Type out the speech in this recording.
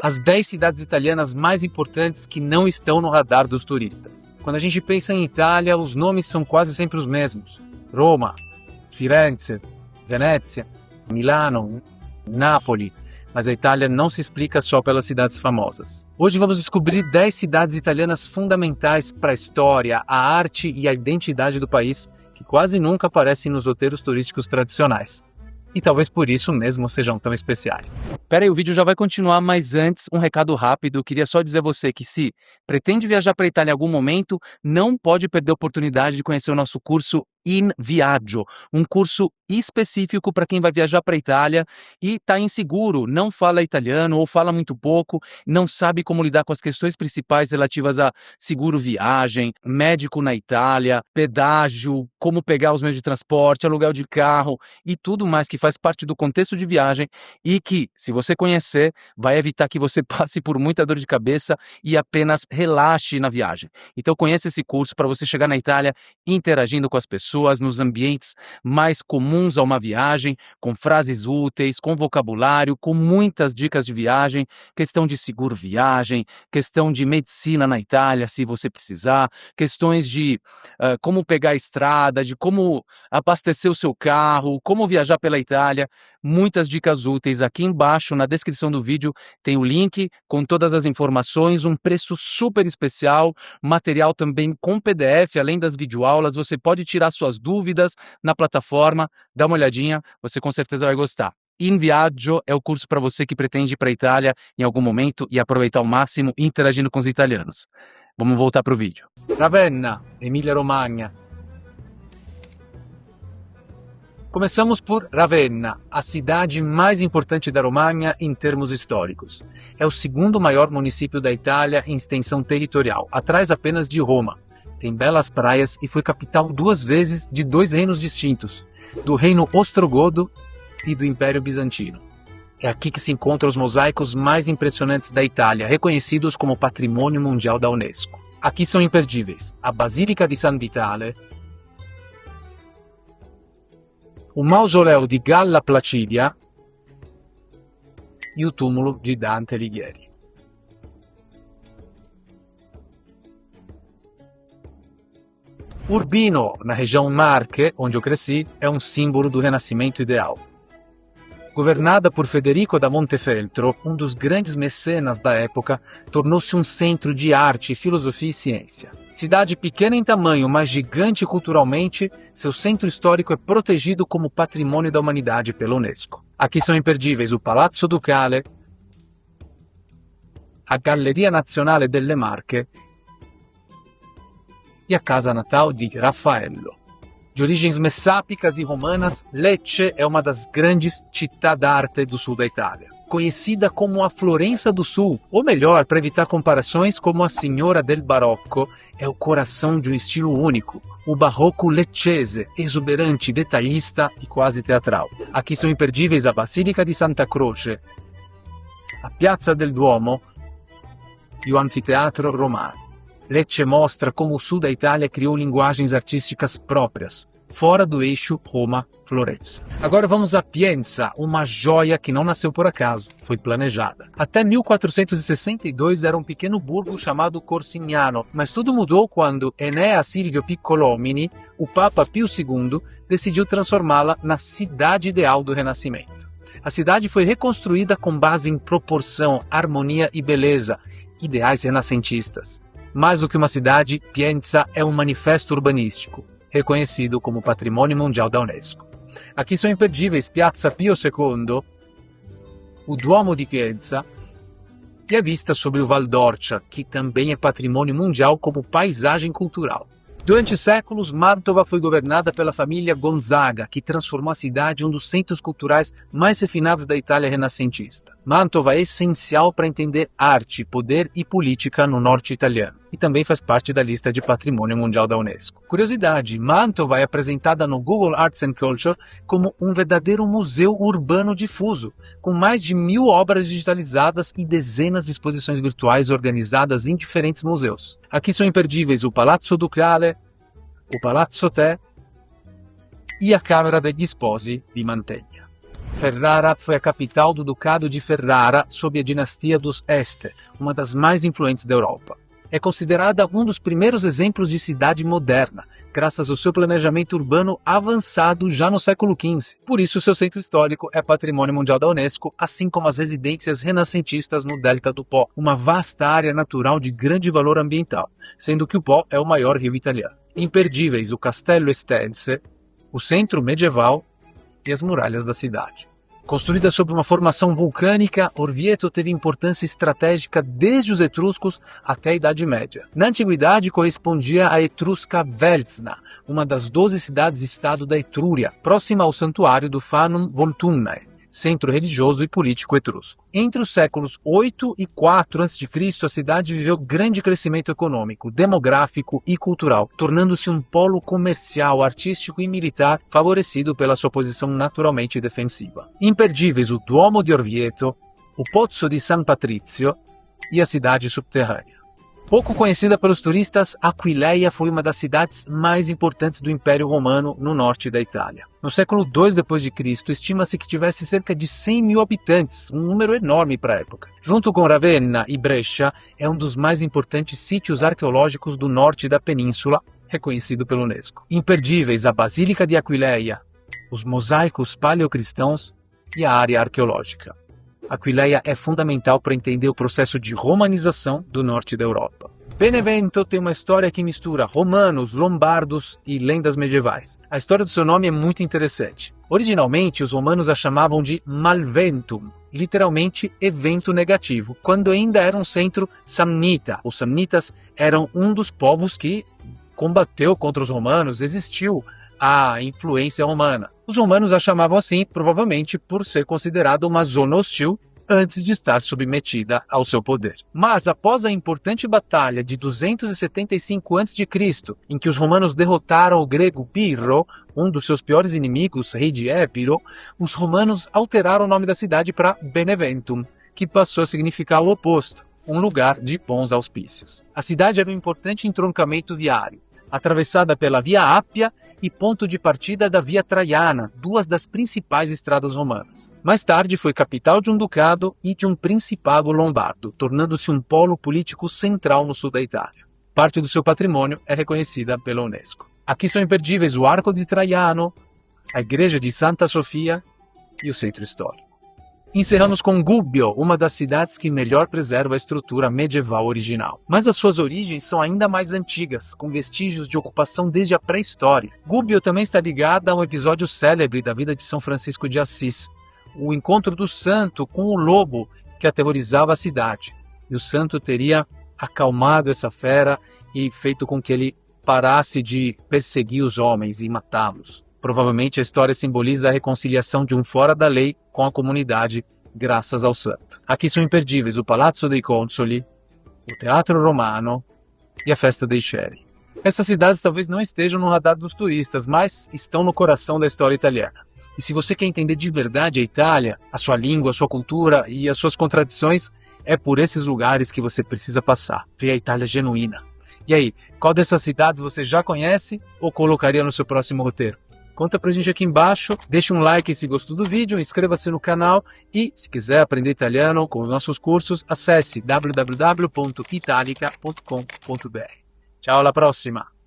As 10 cidades italianas mais importantes que não estão no radar dos turistas. Quando a gente pensa em Itália, os nomes são quase sempre os mesmos. Roma, Firenze, Venezia, Milano, Nápoles. Mas a Itália não se explica só pelas cidades famosas. Hoje vamos descobrir 10 cidades italianas fundamentais para a história, a arte e a identidade do país, que quase nunca aparecem nos roteiros turísticos tradicionais. E talvez por isso mesmo sejam tão especiais. Pera aí, o vídeo já vai continuar, mas antes, um recado rápido. Eu queria só dizer a você que se pretende viajar para a Itália em algum momento, não pode perder a oportunidade de conhecer o nosso curso In Viaggio, um curso específico para quem vai viajar para a Itália e está inseguro, não fala italiano ou fala muito pouco, não sabe como lidar com as questões principais relativas a seguro viagem, médico na Itália, pedágio, como pegar os meios de transporte, aluguel de carro e tudo mais que faz parte do contexto de viagem e que, se você conhecer, vai evitar que você passe por muita dor de cabeça e apenas relaxe na viagem. Então conheça esse curso para você chegar na Itália interagindo com as pessoas, nos ambientes mais comuns a uma viagem, com frases úteis, com vocabulário, com muitas dicas de viagem, questão de seguro viagem, questão de medicina na Itália, se você precisar, questões de como pegar a estrada, de como abastecer o seu carro, como viajar pela Itália, muitas dicas úteis. Aqui embaixo, na descrição do vídeo, tem o link com todas as informações, um preço super especial, material também com PDF, além das videoaulas, você pode tirar suas dúvidas na plataforma, dá uma olhadinha, você com certeza vai gostar. In Viaggio é o curso para você que pretende ir para a Itália em algum momento e aproveitar ao máximo interagindo com os italianos. Vamos voltar para o vídeo. Ravenna, Emília-Romagna. Começamos por Ravenna, a cidade mais importante da Romagna em termos históricos. É o segundo maior município da Itália em extensão territorial, atrás apenas de Roma. Tem belas praias e foi capital 2 vezes de 2 reinos distintos, do reino ostrogodo e do Império Bizantino. É aqui que se encontram os mosaicos mais impressionantes da Itália, reconhecidos como Patrimônio Mundial da Unesco. Aqui são imperdíveis a Basílica di San Vitale, o mausoleu di Galla Placidia e o túmulo de Dante Alighieri. Urbino, na região Marche, onde eu cresci, é um símbolo do Renascimento ideal. Governada por Federico da Montefeltro, um dos grandes mecenas da época, tornou-se um centro de arte, filosofia e ciência. Cidade pequena em tamanho, mas gigante culturalmente, seu centro histórico é protegido como Patrimônio da Humanidade pela Unesco. Aqui são imperdíveis o Palazzo Ducale, a Galleria Nazionale delle Marche e a casa natal de Raffaello. De origens messapicas e romanas, Lecce é uma das grandes città d'arte do sul da Itália. Conhecida como a Florença do Sul, ou melhor, para evitar comparações, como a Signora del Barocco, é o coração de um estilo único, o barroco leccese, exuberante, detalhista e quase teatral. Aqui são imperdíveis a Basílica di Santa Croce, a Piazza del Duomo e o Anfiteatro Romano. Lecce mostra como o sul da Itália criou linguagens artísticas próprias, fora do eixo Roma-Florença. Agora vamos a Pienza, uma joia que não nasceu por acaso, foi planejada. Até 1462 era um pequeno burgo chamado Corsignano, mas tudo mudou quando Enea Silvio Piccolomini, o Papa Pio II, decidiu transformá-la na cidade ideal do Renascimento. A cidade foi reconstruída com base em proporção, harmonia e beleza, ideais renascentistas. Mais do que uma cidade, Pienza é um manifesto urbanístico, reconhecido como Patrimônio Mundial da Unesco. Aqui são imperdíveis Piazza Pio II, o Duomo di Pienza e a vista sobre o Val d'Orcia, que também é Patrimônio Mundial como paisagem cultural. Durante séculos, Mantova foi governada pela família Gonzaga, que transformou a cidade em um dos centros culturais mais refinados da Itália renascentista. Mantova é essencial para entender arte, poder e política no norte italiano, e também faz parte da lista de Patrimônio Mundial da Unesco. Curiosidade, Mantova é apresentada no Google Arts and Culture como um verdadeiro museu urbano difuso, com mais de 1000 obras digitalizadas e dezenas de exposições virtuais organizadas em diferentes museus. Aqui são imperdíveis o Palazzo Ducale, o Palazzo Te e a Câmara degli Sposi di Mantegna. Ferrara foi a capital do Ducado de Ferrara sob a dinastia dos Este, uma das mais influentes da Europa. É considerada um dos primeiros exemplos de cidade moderna, graças ao seu planejamento urbano avançado já no século XV. Por isso, seu centro histórico é Patrimônio Mundial da Unesco, assim como as residências renascentistas no Delta do Po, uma vasta área natural de grande valor ambiental, sendo que o Po é o maior rio italiano. Imperdíveis o Castello Estense, o centro medieval e as muralhas da cidade. Construída sob uma formação vulcânica, Orvieto teve importância estratégica desde os etruscos até a Idade Média. Na antiguidade, correspondia à etrusca Velzna, uma das 12 cidades-estado da Etrúria, próxima ao santuário do Fanum Voltumnae, centro religioso e político etrusco. Entre os séculos 8 e 4 a.C., a cidade viveu grande crescimento econômico, demográfico e cultural, tornando-se um polo comercial, artístico e militar favorecido pela sua posição naturalmente defensiva. Imperdíveis o Duomo de Orvieto, o Pozzo di San Patrizio e a cidade subterrânea. Pouco conhecida pelos turistas, Aquileia foi uma das cidades mais importantes do Império Romano no norte da Itália. No século II d.C., estima-se que tivesse cerca de 100 mil habitantes, um número enorme para a época. Junto com Ravenna e Brescia, é um dos mais importantes sítios arqueológicos do norte da península, reconhecido pela Unesco. Imperdíveis a Basílica de Aquileia, os mosaicos paleocristãos e a área arqueológica. Aquileia é fundamental para entender o processo de romanização do norte da Europa. Benevento tem uma história que mistura romanos, lombardos e lendas medievais. A história do seu nome é muito interessante. Originalmente, os romanos a chamavam de Malventum, literalmente evento negativo, quando ainda era um centro samnita. Os samnitas eram um dos povos que combateu contra os romanos, existiu a influência romana. Os romanos a chamavam assim, provavelmente por ser considerada uma zona hostil antes de estar submetida ao seu poder. Mas após a importante batalha de 275 a.C., em que os romanos derrotaram o grego Pirro, um dos seus piores inimigos, rei de Épiro, os romanos alteraram o nome da cidade para Beneventum, que passou a significar o oposto, um lugar de bons auspícios. A cidade era um importante entroncamento viário, atravessada pela Via Ápia e ponto de partida da Via Traiana, duas das principais estradas romanas. Mais tarde foi capital de um ducado e de um principado lombardo, tornando-se um polo político central no sul da Itália. Parte do seu patrimônio é reconhecida pela Unesco. Aqui são imperdíveis o Arco de Traiano, a Igreja de Santa Sofia e o Centro Histórico. Encerramos com Gubbio, uma das cidades que melhor preserva a estrutura medieval original. Mas as suas origens são ainda mais antigas, com vestígios de ocupação desde a pré-história. Gubbio também está ligada a um episódio célebre da vida de São Francisco de Assis, o encontro do santo com o lobo que aterrorizava a cidade. E o santo teria acalmado essa fera e feito com que ele parasse de perseguir os homens e matá-los. Provavelmente a história simboliza a reconciliação de um fora da lei com a comunidade, graças ao santo. Aqui são imperdíveis o Palazzo dei Consoli, o Teatro Romano e a Festa dei Ceri. Essas cidades talvez não estejam no radar dos turistas, mas estão no coração da história italiana. E se você quer entender de verdade a Itália, a sua língua, a sua cultura e as suas contradições, é por esses lugares que você precisa passar, ver a Itália genuína. E aí, qual dessas cidades você já conhece ou colocaria no seu próximo roteiro? Conta pra gente aqui embaixo, deixe um like se gostou do vídeo, inscreva-se no canal e, se quiser aprender italiano com os nossos cursos, acesse www.italica.com.br. Ciao, alla prossima!